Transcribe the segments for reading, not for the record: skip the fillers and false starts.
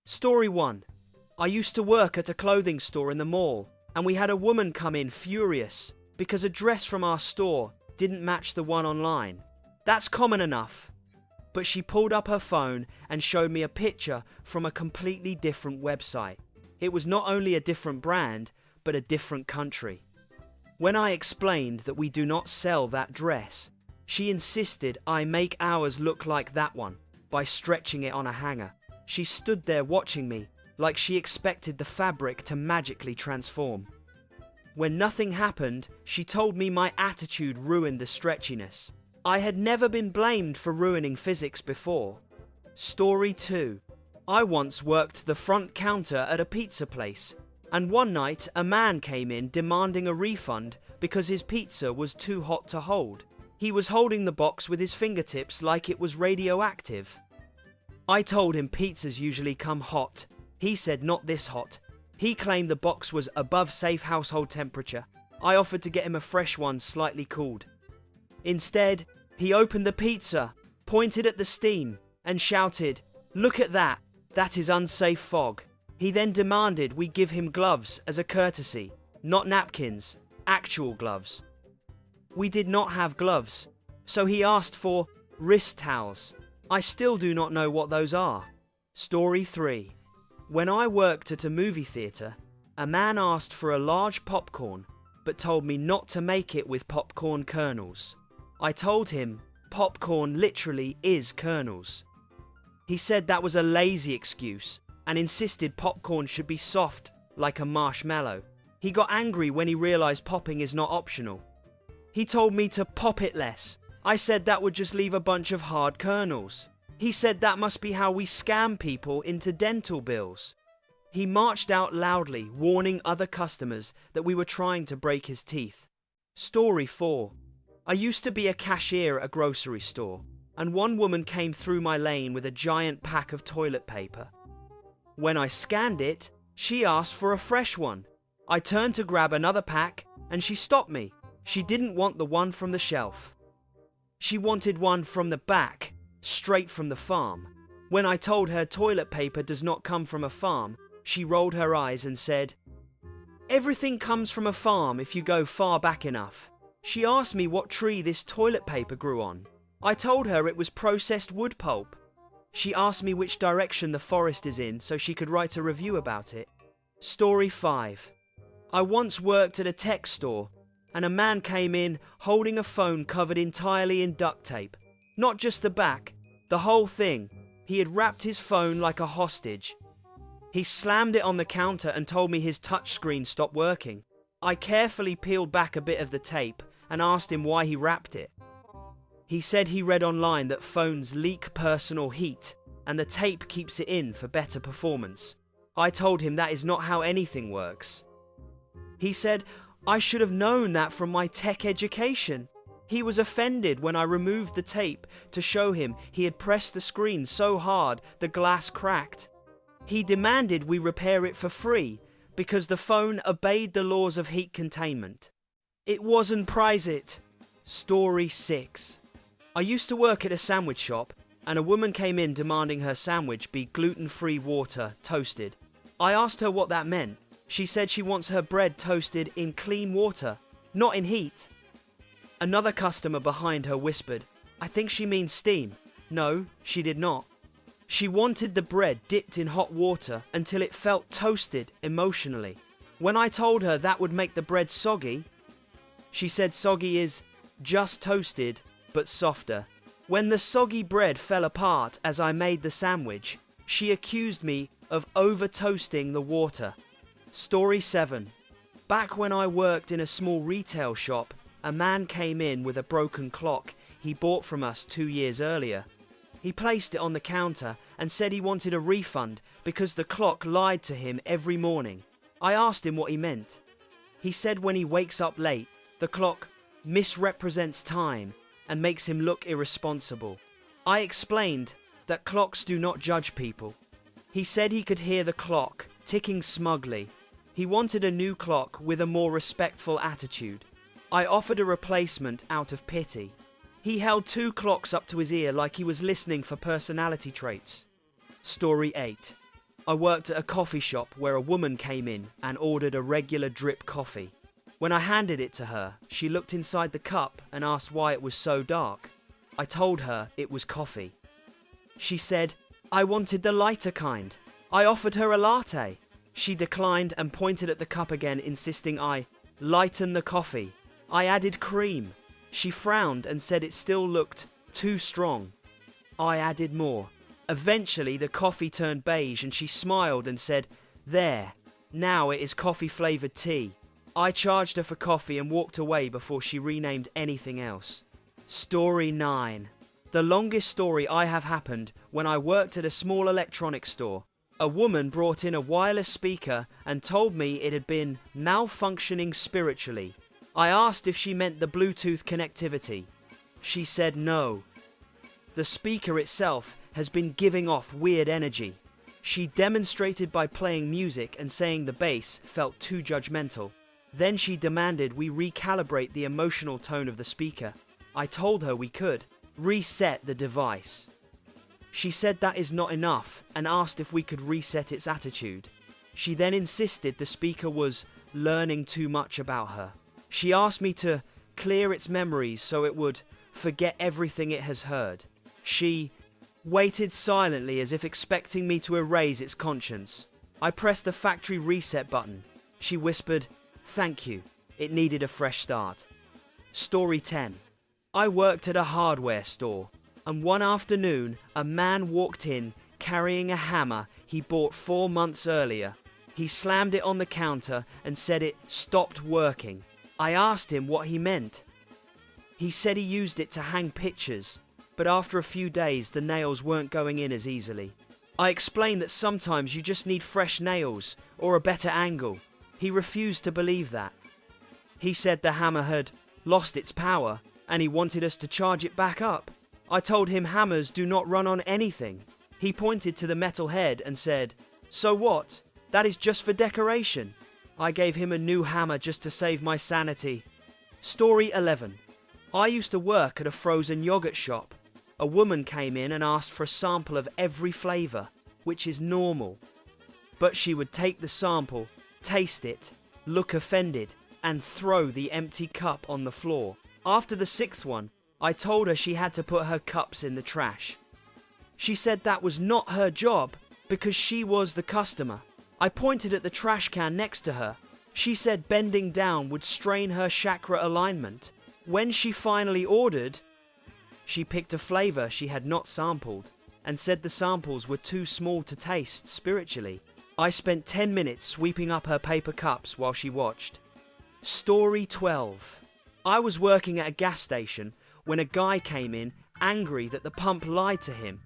Story 1. I used to work at a clothing store in the mall, and we had a woman come in furious because a dress from our store didn't match the one online. That's common enough. But she pulled up her phone and showed me a picture from a completely different website. It was not only a different brand, but a different country. When I explained that we do not sell that dress, she insisted I make ours look like that one by stretching it on a hanger. She stood there watching me like she expected the fabric to magically transform. When nothing happened, she told me my attitude ruined the stretchiness. I had never been blamed for ruining physics before. Story 2. I once worked the front counter at a pizza place, and one night a man came in demanding a refund because his pizza was too hot to hold. He was holding the box with his fingertips like it was radioactive. I told him pizzas usually come hot. He said not this hot. He claimed the box was above safe household temperature. I offered to get him a fresh one slightly cooled. Instead, he opened the pizza, pointed at the steam, and shouted, "Look at that! That is unsafe fog." He then demanded we give him gloves as a courtesy, not napkins, actual gloves. We did not have gloves, so he asked for wrist towels. I still do not know what those are. Story 3. When I worked at a movie theatre, a man asked for a large popcorn, but told me not to make it with popcorn kernels. I told him popcorn literally is kernels. He said that was a lazy excuse and insisted popcorn should be soft like a marshmallow. He got angry when he realised popping is not optional. He told me to pop it less. I said that would just leave a bunch of hard kernels. He said that must be how we scam people into dental bills. He marched out loudly, warning other customers that we were trying to break his teeth. Story 4. I used to be a cashier at a grocery store, and one woman came through my lane with a giant pack of toilet paper. When I scanned it, she asked for a fresh one. I turned to grab another pack, and she stopped me. She didn't want the one from the shelf. She wanted one from the back, straight from the farm. When I told her toilet paper does not come from a farm, she rolled her eyes and said, "Everything comes from a farm if you go far back enough." She asked me what tree this toilet paper grew on. I told her it was processed wood pulp. She asked me which direction the forest is in so she could write a review about it. Story 5. I once worked at a tech store, and a man came in holding a phone covered entirely in duct tape. Not just the back, the whole thing. He had wrapped his phone like a hostage. He slammed it on the counter and told me his touchscreen stopped working. I carefully peeled back a bit of the tape and asked him why he wrapped it. He said he read online that phones leak personal heat and the tape keeps it in for better performance. I told him that is not how anything works. He said I should have known that from my tech education. He was offended when I removed the tape to show him he had pressed the screen so hard the glass cracked. He demanded we repair it for free because the phone obeyed the laws of heat containment. It wasn't prize it. Story 6. I used to work at a sandwich shop, and a woman came in demanding her sandwich be gluten-free water toasted. I asked her what that meant. She said she wants her bread toasted in clean water, not in heat. Another customer behind her whispered, "I think she means steam." No, she did not. She wanted the bread dipped in hot water until it felt toasted emotionally. When I told her that would make the bread soggy, she said soggy is just toasted, but softer. When the soggy bread fell apart as I made the sandwich, she accused me of over-toasting the water. Story 7. Back when I worked in a small retail shop, a man came in with a broken clock he bought from us 2 years earlier. He placed it on the counter and said he wanted a refund because the clock lied to him every morning. I asked him what he meant. He said when he wakes up late, the clock misrepresents time and makes him look irresponsible. I explained that clocks do not judge people. He said he could hear the clock ticking smugly. He wanted a new clock with a more respectful attitude. I offered a replacement out of pity. He held 2 clocks up to his ear like he was listening for personality traits. Story 8. I worked at a coffee shop where a woman came in and ordered a regular drip coffee. When I handed it to her, she looked inside the cup and asked why it was so dark. I told her it was coffee. She said, I wanted the lighter kind. I offered her a latte. She declined and pointed at the cup again, insisting I lighten the coffee. I added cream. She frowned and said it still looked too strong. I added more. Eventually, the coffee turned beige and she smiled and said, there, now it is coffee-flavoured tea. I charged her for coffee and walked away before she renamed anything else. Story 9. The longest story I have happened when I worked at a small electronics store. A woman brought in a wireless speaker and told me it had been malfunctioning spiritually. I asked if she meant the Bluetooth connectivity. She said no. The speaker itself has been giving off weird energy. She demonstrated by playing music and saying the bass felt too judgmental. Then she demanded we recalibrate the emotional tone of the speaker. I told her we could reset the device. She said that is not enough and asked if we could reset its attitude. She then insisted the speaker was learning too much about her. She asked me to clear its memories so it would forget everything it has heard. She waited silently as if expecting me to erase its conscience. I pressed the factory reset button. She whispered, thank you. It needed a fresh start. Story 10. I worked at a hardware store, and one afternoon a man walked in carrying a hammer he bought 4 months earlier. He slammed it on the counter and said it stopped working. I asked him what he meant. He said he used it to hang pictures, but after a few days the nails weren't going in as easily. I explained that sometimes you just need fresh nails or a better angle. He refused to believe that. He said the hammer had lost its power and he wanted us to charge it back up. I told him hammers do not run on anything. He pointed to the metal head and said, so what? That is just for decoration. I gave him a new hammer just to save my sanity. Story 11. I used to work at a frozen yogurt shop. A woman came in and asked for a sample of every flavour, which is normal. But she would take the sample, taste it, look offended, and throw the empty cup on the floor. After the 6th one, I told her she had to put her cups in the trash. She said that was not her job because she was the customer. I pointed at the trash can next to her. She said bending down would strain her chakra alignment. When she finally ordered, she picked a flavour she had not sampled and said the samples were too small to taste spiritually. I spent 10 minutes sweeping up her paper cups while she watched. Story 12. I was working at a gas station when a guy came in angry that the pump lied to him.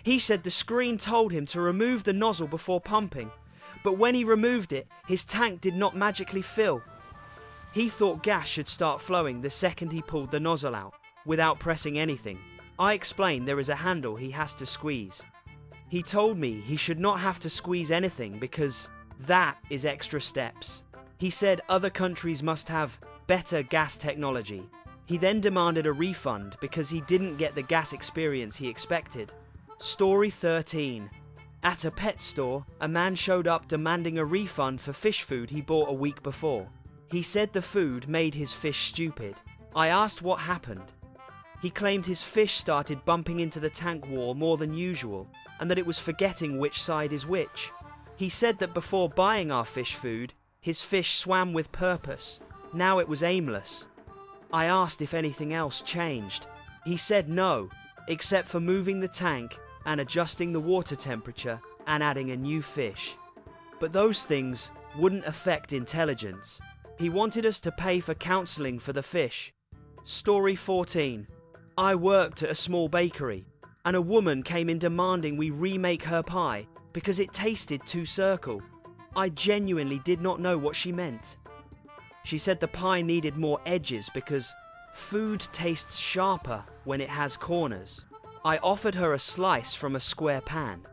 He said the screen told him to remove the nozzle before pumping, but when he removed it, his tank did not magically fill. He thought gas should start flowing the second he pulled the nozzle out, without pressing anything. I explained there is a handle he has to squeeze. He told me he should not have to squeeze anything because that is extra steps. He said other countries must have better gas technology. He then demanded a refund because he didn't get the gas experience he expected. Story 13. At a pet store, a man showed up demanding a refund for fish food he bought a week before. He said the food made his fish stupid. I asked what happened. He claimed his fish started bumping into the tank wall more than usual, and that it was forgetting which side is which. He said that before buying our fish food, his fish swam with purpose. Now it was aimless. I asked if anything else changed. He said no, except for moving the tank and adjusting the water temperature and adding a new fish. But those things wouldn't affect intelligence. He wanted us to pay for counselling for the fish. Story 14. I worked at a small bakery, and a woman came in demanding we remake her pie because it tasted too circle. I genuinely did not know what she meant. She said the pie needed more edges because food tastes sharper when it has corners. I offered her a slice from a square pan.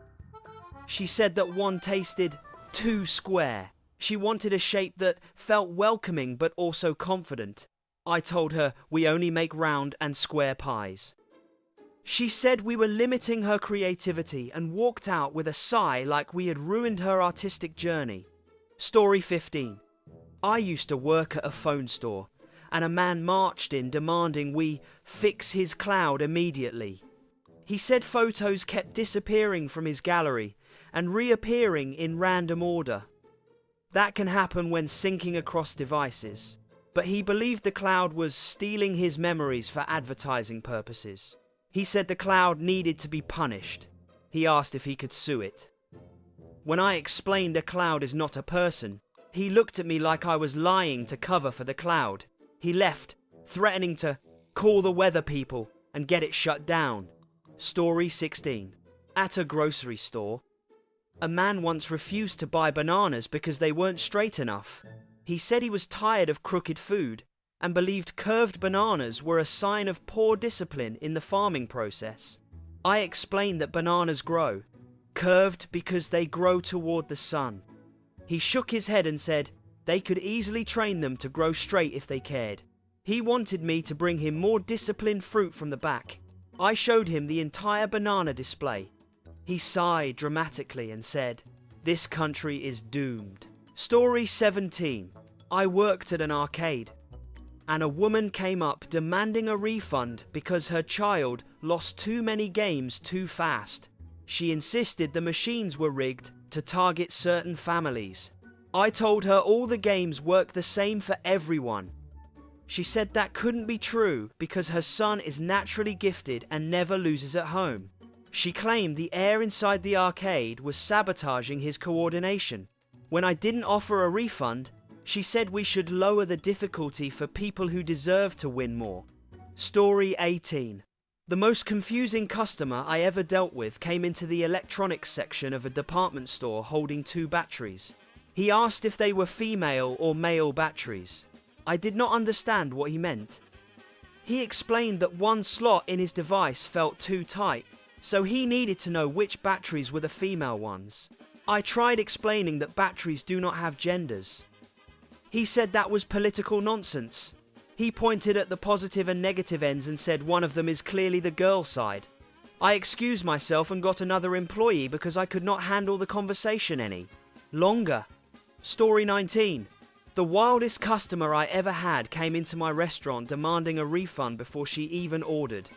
She said that one tasted too square. She wanted a shape that felt welcoming but also confident. I told her we only make round and square pies. She said we were limiting her creativity and walked out with a sigh like we had ruined her artistic journey. Story 15. I used to work at a phone store, and a man marched in demanding we fix his cloud immediately. He said photos kept disappearing from his gallery and reappearing in random order. That can happen when syncing across devices, but he believed the cloud was stealing his memories for advertising purposes. He said the cloud needed to be punished. He asked if he could sue it. When I explained a cloud is not a person, he looked at me like I was lying to cover for the cloud. He left, threatening to call the weather people and get it shut down. Story 16. At a grocery store, a man once refused to buy bananas because they weren't straight enough. He said he was tired of crooked food and believed curved bananas were a sign of poor discipline in the farming process. I explained that bananas grow curved because they grow toward the sun. He shook his head and said they could easily train them to grow straight if they cared. He wanted me to bring him more disciplined fruit from the back. I showed him the entire banana display. He sighed dramatically and said, "This country is doomed." Story 17. I worked at an arcade, and a woman came up demanding a refund because her child lost too many games too fast. She insisted the machines were rigged to target certain families. I told her all the games work the same for everyone. She said that couldn't be true because her son is naturally gifted and never loses at home. She claimed the air inside the arcade was sabotaging his coordination. When I didn't offer a refund, she said we should lower the difficulty for people who deserve to win more. Story 18. The most confusing customer I ever dealt with came into the electronics section of a department store holding 2 batteries. He asked if they were female or male batteries. I did not understand what he meant. He explained that one slot in his device felt too tight, so he needed to know which batteries were the female ones. I tried explaining that batteries do not have genders. He said that was political nonsense. He pointed at the positive and negative ends and said one of them is clearly the girl side. I excused myself and got another employee because I could not handle the conversation any longer. Story 19. The wildest customer I ever had came into my restaurant demanding a refund before she even ordered.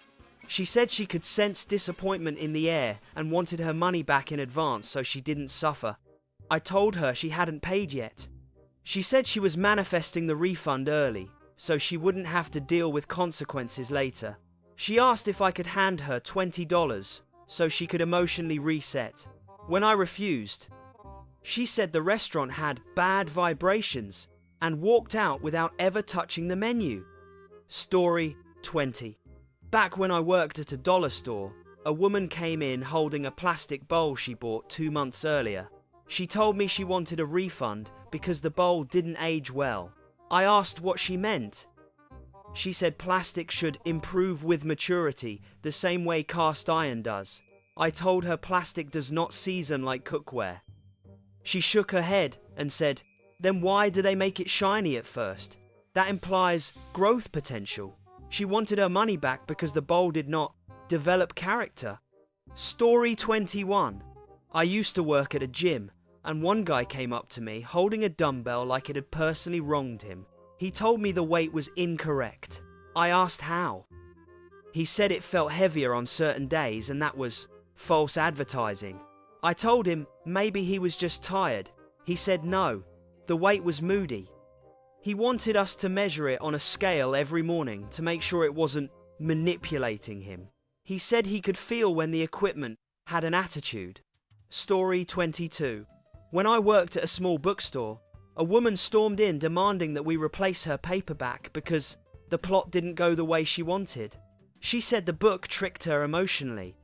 She said she could sense disappointment in the air and wanted her money back in advance so she didn't suffer. I told her she hadn't paid yet. She said she was manifesting the refund early, so she wouldn't have to deal with consequences later. She asked if I could hand her $20 so she could emotionally reset. When I refused, she said the restaurant had bad vibrations and walked out without ever touching the menu. Story 20. Back when I worked at a dollar store, a woman came in holding a plastic bowl she bought 2 months earlier. She told me she wanted a refund because the bowl didn't age well. I asked what she meant. She said plastic should improve with maturity, the same way cast iron does. I told her plastic does not season like cookware. She shook her head and said, "Then why do they make it shiny at first? That implies growth potential." She wanted her money back because the bowl did not develop character. Story 21. I used to work at a gym, and one guy came up to me holding a dumbbell like it had personally wronged him. He told me the weight was incorrect. I asked how. He said it felt heavier on certain days and that was false advertising. I told him maybe he was just tired. He said no, the weight was moody. He wanted us to measure it on a scale every morning to make sure it wasn't manipulating him. He said he could feel when the equipment had an attitude. Story 22. When I worked at a small bookstore, a woman stormed in demanding that we replace her paperback because the plot didn't go the way she wanted. She said the book tricked her emotionally.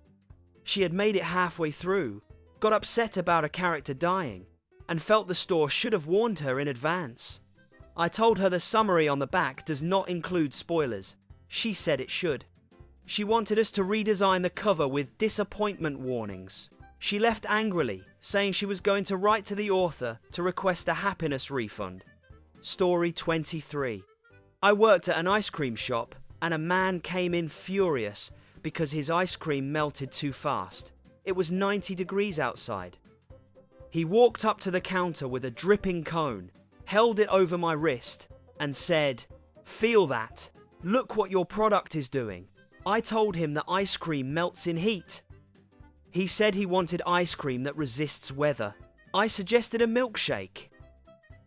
She had made it halfway through, got upset about a character dying, and felt the store should have warned her in advance. I told her the summary on the back does not include spoilers. She said it should. She wanted us to redesign the cover with disappointment warnings. She left angrily, saying she was going to write to the author to request a happiness refund. Story 23. I worked at an ice cream shop and a man came in furious because his ice cream melted too fast. It was 90 degrees outside. He walked up to the counter with a dripping cone, held it over my wrist, and said, "Feel that. Look what your product is doing." I told him that ice cream melts in heat. He said he wanted ice cream that resists weather. I suggested a milkshake.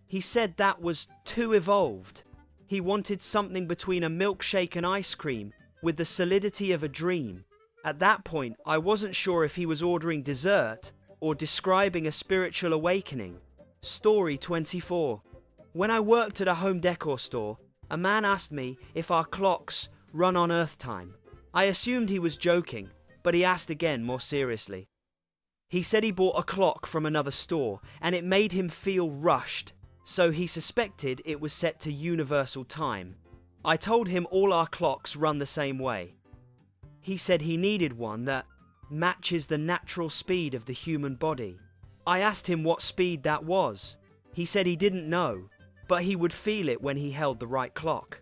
He said that was too evolved. He wanted something between a milkshake and ice cream, with the solidity of a dream. At that point, I wasn't sure if he was ordering dessert or describing a spiritual awakening. Story 24. When I worked at a home decor store, a man asked me if our clocks run on Earth time. I assumed he was joking, but he asked again more seriously. He said he bought a clock from another store and it made him feel rushed, so he suspected it was set to universal time. I told him all our clocks run the same way. He said he needed one that matches the natural speed of the human body. I asked him what speed that was. He said he didn't know, but he would feel it when he held the right clock.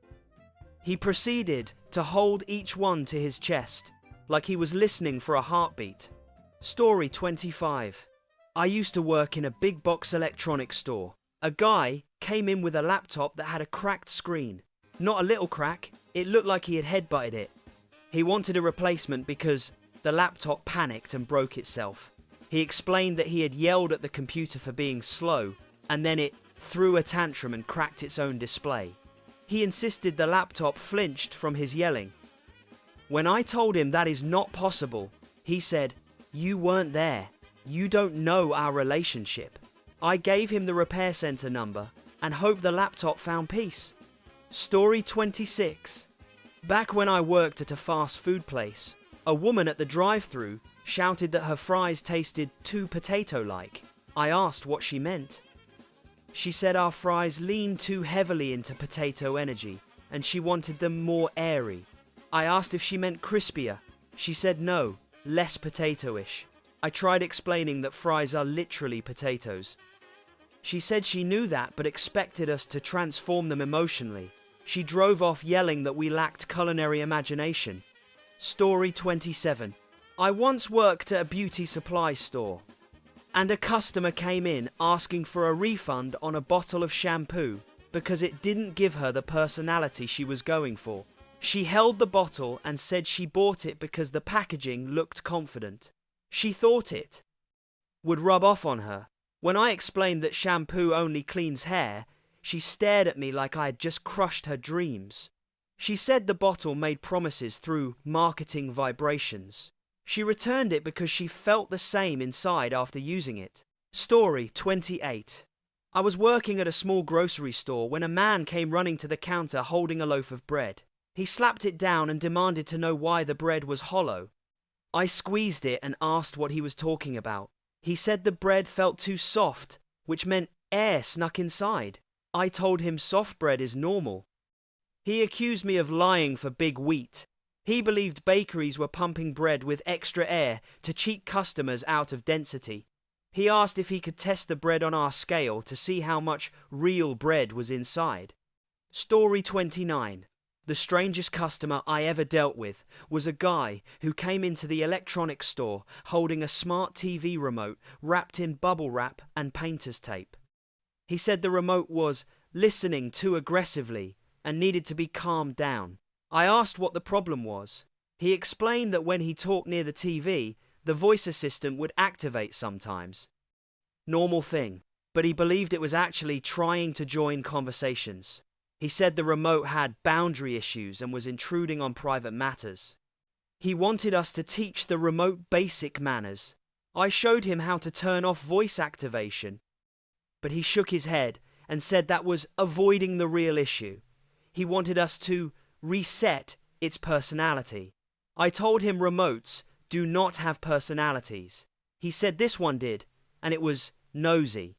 He proceeded to hold each one to his chest, like he was listening for a heartbeat. Story 25. I used to work in a big box electronics store. A guy came in with a laptop that had a cracked screen. Not a little crack, it looked like he had headbutted it. He wanted a replacement because the laptop panicked and broke itself. He explained that he had yelled at the computer for being slow, and then it threw a tantrum and cracked its own display. He insisted the laptop flinched from his yelling. When I told him that is not possible, he said, "You weren't there. You don't know our relationship." I gave him the repair center number and hoped the laptop found peace. Story 26. Back when I worked at a fast food place, a woman at the drive-thru shouted that her fries tasted too potato-like. I asked what she meant. She said our fries leaned too heavily into potato energy and she wanted them more airy. I asked if she meant crispier. She said no, less potato-ish. I tried explaining that fries are literally potatoes. She said she knew that but expected us to transform them emotionally. She drove off yelling that we lacked culinary imagination. Story 27. I once worked at a beauty supply store, and a customer came in asking for a refund on a bottle of shampoo because it didn't give her the personality she was going for. She held the bottle and said she bought it because the packaging looked confident. She thought it would rub off on her. When I explained that shampoo only cleans hair, she stared at me like I had just crushed her dreams. She said the bottle made promises through marketing vibrations. She returned it because she felt the same inside after using it. Story 28. I was working at a small grocery store when a man came running to the counter holding a loaf of bread. He slapped it down and demanded to know why the bread was hollow. I squeezed it and asked what he was talking about. He said the bread felt too soft, which meant air snuck inside. I told him soft bread is normal. He accused me of lying for big wheat. He believed bakeries were pumping bread with extra air to cheat customers out of density. He asked if he could test the bread on our scale to see how much real bread was inside. Story 29. The strangest customer I ever dealt with was a guy who came into the electronics store holding a smart TV remote wrapped in bubble wrap and painter's tape. He said the remote was listening too aggressively and needed to be calmed down. I asked what the problem was. He explained that when he talked near the TV, the voice assistant would activate sometimes. Normal thing, but he believed it was actually trying to join conversations. He said the remote had boundary issues and was intruding on private matters. He wanted us to teach the remote basic manners. I showed him how to turn off voice activation, but he shook his head and said that was avoiding the real issue. He wanted us to reset its personality. I told him remotes do not have personalities. He said this one did, and it was nosy.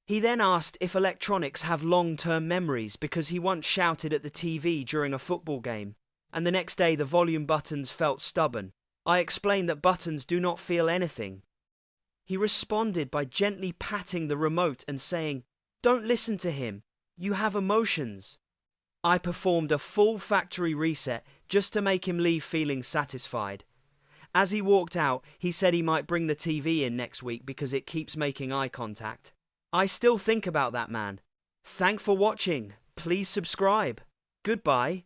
He then asked if electronics have long-term memories because he once shouted at the TV during a football game, and the next day the volume buttons felt stubborn. I explained that buttons do not feel anything. He responded by gently patting the remote and saying, "Don't listen to him. You have emotions." I performed a full factory reset just to make him leave feeling satisfied. As he walked out, he said he might bring the TV in next week because it keeps making eye contact. I still think about that man. Thanks for watching. Please subscribe. Goodbye.